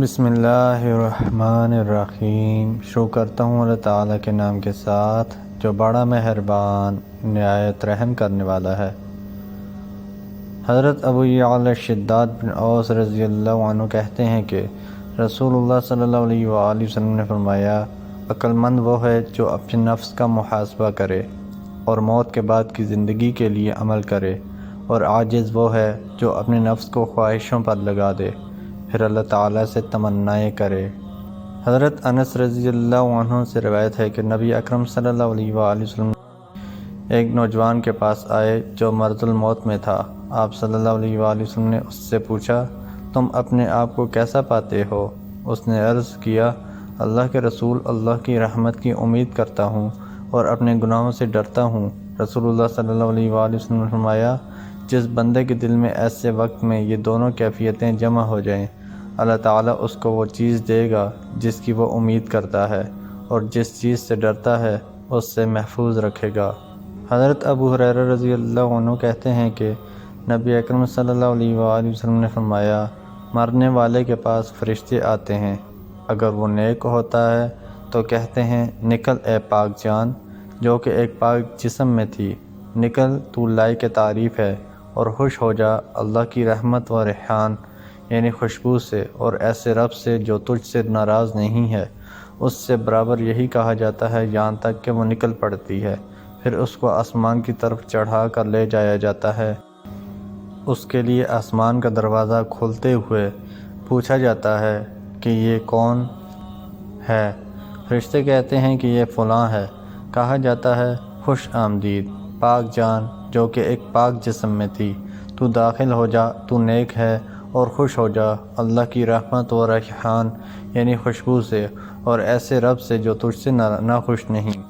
بسم اللہ الرحمن الرحیم۔ شروع کرتا ہوں اللہ تعالیٰ کے نام کے ساتھ جو بڑا مہربان نہایت رحم کرنے والا ہے۔ حضرت ابو یعلا شداد بن اوس رضی اللہ عنہ کہتے ہیں کہ رسول اللہ صلی اللہ علیہ وآلہ وسلم نے فرمایا، عقل مند وہ ہے جو اپنے نفس کا محاسبہ کرے اور موت کے بعد کی زندگی کے لیے عمل کرے، اور عاجز وہ ہے جو اپنے نفس کو خواہشوں پر لگا دے پھر اللہ تعالیٰ سے تمنائیں کرے۔ حضرت انس رضی اللہ عنہ سے روایت ہے کہ نبی اکرم صلی اللہ علیہ وآلہ وسلم ایک نوجوان کے پاس آئے جو مرض الموت میں تھا۔ آپ صلی اللہ علیہ وآلہ وسلم نے اس سے پوچھا، تم اپنے آپ کو کیسا پاتے ہو؟ اس نے عرض کیا، اللہ کے رسول، اللہ کی رحمت کی امید کرتا ہوں اور اپنے گناہوں سے ڈرتا ہوں۔ رسول اللہ صلی اللہ علیہ وآلہ وسلم نے فرمایا، جس بندے کے دل میں ایسے وقت میں یہ دونوں کیفیتیں جمع ہو جائیں، اللہ تعالیٰ اس کو وہ چیز دے گا جس کی وہ امید کرتا ہے، اور جس چیز سے ڈرتا ہے اس سے محفوظ رکھے گا۔ حضرت ابو ہریرہ رضی اللہ عنہ کہتے ہیں کہ نبی اکرم صلی اللہ علیہ وآلہ وسلم نے فرمایا، مرنے والے کے پاس فرشتے آتے ہیں، اگر وہ نیک ہوتا ہے تو کہتے ہیں، نکل اے پاک جان جو کہ ایک پاک جسم میں تھی، نکل تو لائق تعریف ہے اور خوش ہو جا اللہ کی رحمت و ریحان یعنی خوشبو سے، اور ایسے رب سے جو تجھ سے ناراض نہیں ہے۔ اس سے برابر یہی کہا جاتا ہے یہاں تک کہ وہ نکل پڑتی ہے، پھر اس کو آسمان کی طرف چڑھا کر لے جایا جاتا ہے۔ اس کے لیے آسمان کا دروازہ کھولتے ہوئے پوچھا جاتا ہے کہ یہ کون ہے؟ فرشتے کہتے ہیں کہ یہ فلاں ہے۔ کہا جاتا ہے، خوش آمدید پاک جان جو کہ ایک پاک جسم میں تھی، تو داخل ہو جا، تو نیک ہے اور خوش ہو جا اللہ کی رحمت و ریحان یعنی خوشبو سے، اور ایسے رب سے جو تجھ سے ناخوش نہیں۔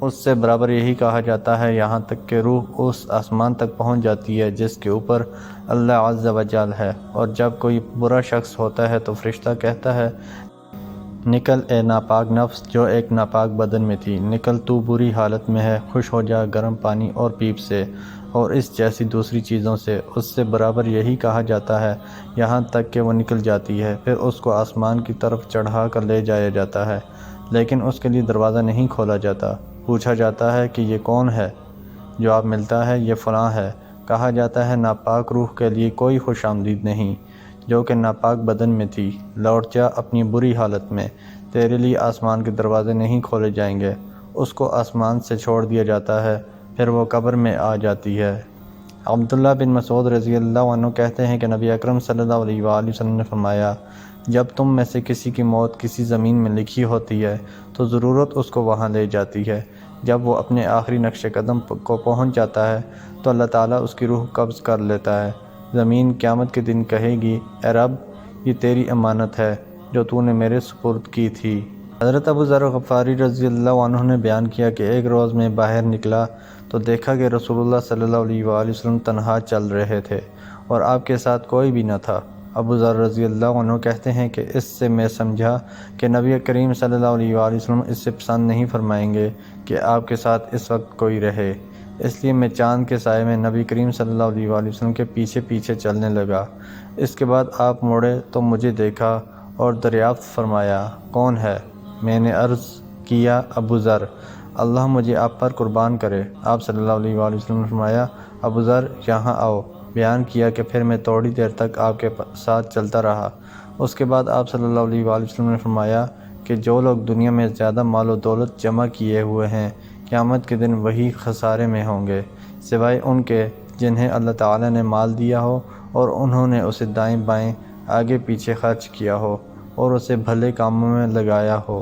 اس سے برابر یہی کہا جاتا ہے یہاں تک کہ روح اس آسمان تک پہنچ جاتی ہے جس کے اوپر اللہ عز و جل ہے، اور جب کوئی برا شخص ہوتا ہے تو فرشتہ کہتا ہے، نکل اے ناپاک نفس جو ایک ناپاک بدن میں تھی، نکل تو بری حالت میں ہے، خوش ہو جا گرم پانی اور پیپ سے اور اس جیسی دوسری چیزوں سے۔ اس سے برابر یہی کہا جاتا ہے یہاں تک کہ وہ نکل جاتی ہے، پھر اس کو آسمان کی طرف چڑھا کر لے جایا جاتا ہے، لیکن اس کے لیے دروازہ نہیں کھولا جاتا۔ پوچھا جاتا ہے کہ یہ کون ہے؟ جواب ملتا ہے، یہ فلاں ہے۔ کہا جاتا ہے، ناپاک روح کے لیے کوئی خوش آمدید نہیں جو کہ ناپاک بدن میں تھی، لوٹ جا اپنی بری حالت میں، تیرے لیے آسمان کے دروازے نہیں کھولے جائیں گے۔ اس کو آسمان سے چھوڑ دیا جاتا ہے، پھر وہ قبر میں آ جاتی ہے۔ عبداللہ بن مسعود رضی اللہ عنہ کہتے ہیں کہ نبی اکرم صلی اللہ علیہ وآلہ وسلم نے فرمایا، جب تم میں سے کسی کی موت کسی زمین میں لکھی ہوتی ہے تو ضرورت اس کو وہاں لے جاتی ہے۔ جب وہ اپنے آخری نقش قدم کو پہنچ جاتا ہے تو اللہ تعالیٰ اس کی روح قبض کر لیتا ہے۔ زمین قیامت کے دن کہے گی، اے رب، یہ تیری امانت ہے جو تو نے میرے سپرد کی تھی۔ حضرت ابو ذر غفاری رضی اللہ عنہ نے بیان کیا کہ ایک روز میں باہر نکلا تو دیکھا کہ رسول اللہ صلی اللہ علیہ وآلہ وسلم تنہا چل رہے تھے اور آپ کے ساتھ کوئی بھی نہ تھا۔ ابو ذر رضی اللہ عنہ کہتے ہیں کہ اس سے میں سمجھا کہ نبی کریم صلی اللہ علیہ وآلہ وسلم اس سے پسند نہیں فرمائیں گے کہ آپ کے ساتھ اس وقت کوئی رہے، اس لیے میں چاند کے سائے میں نبی کریم صلی اللہ علیہ وآلہ وسلم کے پیچھے پیچھے چلنے لگا۔ اس کے بعد آپ مڑے تو مجھے دیکھا اور دریافت فرمایا، کون ہے؟ میں نے عرض کیا، ابو ذر، اللہ مجھے آپ پر قربان کرے۔ آپ صلی اللہ علیہ وآلہ وسلم نے فرمایا، ابو ذر یہاں آؤ۔ بیان کیا کہ پھر میں تھوڑی دیر تک آپ کے ساتھ چلتا رہا۔ اس کے بعد آپ صلی اللہ علیہ وآلہ وسلم نے فرمایا کہ جو لوگ دنیا میں زیادہ مال و دولت جمع کیے ہوئے ہیں، قیامت کے دن وہی خسارے میں ہوں گے، سوائے ان کے جنہیں اللہ تعالیٰ نے مال دیا ہو اور انہوں نے اسے دائیں بائیں آگے پیچھے خرچ کیا ہو اور اسے بھلے کاموں میں لگایا ہو۔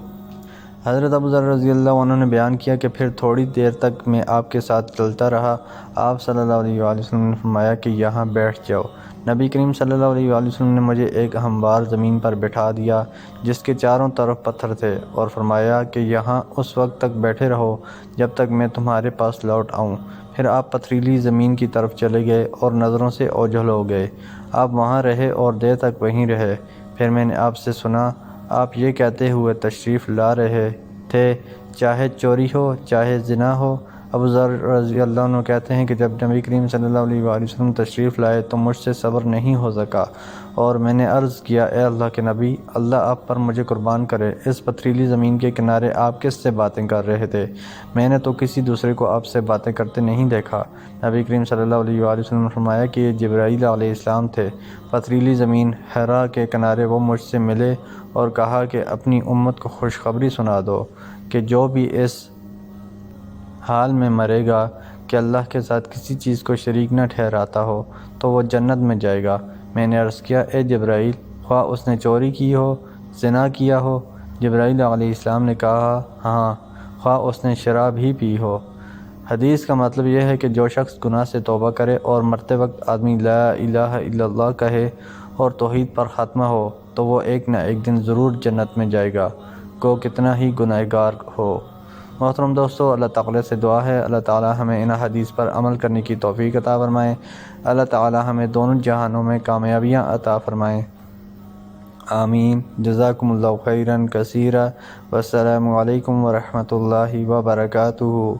حضرت ابو ذر رضی اللہ عنہ نے بیان کیا کہ پھر تھوڑی دیر تک میں آپ کے ساتھ چلتا رہا۔ آپ صلی اللہ علیہ وآلہ وسلم نے فرمایا کہ یہاں بیٹھ جاؤ۔ نبی کریم صلی اللہ علیہ وآلہ وسلم نے مجھے ایک ہموار زمین پر بٹھا دیا جس کے چاروں طرف پتھر تھے، اور فرمایا کہ یہاں اس وقت تک بیٹھے رہو جب تک میں تمہارے پاس لوٹ آؤں۔ پھر آپ پتھریلی زمین کی طرف چلے گئے اور نظروں سے اوجھل ہو گئے۔ آپ وہاں رہے اور دیر تک وہیں رہے۔ پھر میں نے آپ سے سنا، آپ یہ کہتے ہوئے تشریف لا رہے تھے، چاہے چوری ہو چاہے زنا ہو۔ ابو ذر رضی اللہ عنہ کہتے ہیں کہ جب نبی کریم صلی اللہ علیہ وآلہ وسلم تشریف لائے تو مجھ سے صبر نہیں ہو سکا اور میں نے عرض کیا اے اللہ کے نبی، اللہ آپ پر مجھے قربان کرے، اس پتھریلی زمین کے کنارے آپ کس سے باتیں کر رہے تھے؟ میں نے تو کسی دوسرے کو آپ سے باتیں کرتے نہیں دیکھا۔ نبی کریم صلی اللہ علیہ وآلہ وسلم نے فرمایا کہ یہ جبرائیل علیہ السلام تھے۔ پتھریلی زمین حرا کے کنارے وہ مجھ سے ملے اور کہا کہ اپنی امت کو خوشخبری سنا دو کہ جو بھی اس حال میں مرے گا کہ اللہ کے ساتھ کسی چیز کو شریک نہ ٹھہراتا ہو تو وہ جنت میں جائے گا۔ میں نے عرض کیا اے جبرائیل، خواہ اس نے چوری کی ہو، زنا کیا ہو؟ جبرائیل علیہ السلام نے کہا ہاں، خواہ اس نے شراب ہی پی ہو۔ حدیث کا مطلب یہ ہے کہ جو شخص گناہ سے توبہ کرے اور مرتے وقت آدمی لا الہ الا اللہ کہے اور توحید پر خاتمہ ہو تو وہ ایک نہ ایک دن ضرور جنت میں جائے گا، کو کتنا ہی گناہ گار ہو۔ محترم دوستو، اللہ تعالیٰ سے دعا ہے اللہ تعالیٰ ہمیں ان حدیث پر عمل کرنے کی توفیق عطا فرمائے۔ اللہ تعالیٰ ہمیں دونوں جہانوں میں کامیابیاں عطا فرمائیں، آمین۔ جزاکم اللہ خیراً کثیرا، والسلام علیکم ورحمۃ اللہ وبرکاتہ۔